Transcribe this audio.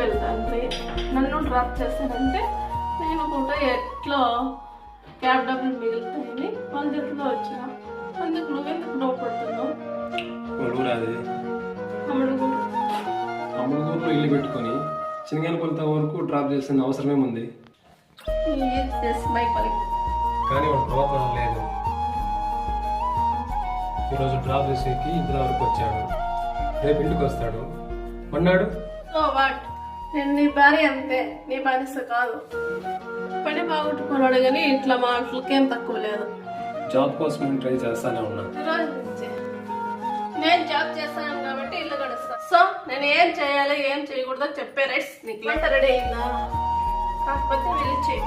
వెళ్తాను. నన్ను డ్రాప్ చేస్తానంటే నేను కూడా ఎట్లా క్యాబ్ డబ్బులు మిగులుతాయని వాళ్ళ చేతిలో వచ్చా. అందుకు నువ్వెందుకు డౌట్ పడుతున్నావు? అమ్మగూరులో ఇల్లు పెట్టుకొని చిన్నగానపల్లి వరకు డ్రాప్ చేసిన అవసరమేముంది? కానీ వాడు ప్రాబ్లం లేదు. ఈరోజు డ్రాప్ చేసేకి ఇంటి వరకు వచ్చాడు, రేపు ఇంటికి వస్తాడు అన్నాడు. నేను నీ భార్య అంతే, నీ బానిస కాదు. పని బాగొట్టుకున్నాడు కానీ ఇట్లా మాటలకేం తక్కువ లేదు. జాబ్ కోసం నేను ట్రై చేస్తానే ఉన్నా. నేను జాబ్ చేస్తాను కాబట్టి ఇల్లు గడుస్తా. సో నేను ఏం చేయాలి ఏం చేయకూడదో చెప్పే రైట్స్ నీకు. రెడీ అయిందా? కాకపోతే వెళ్ళి చేయి.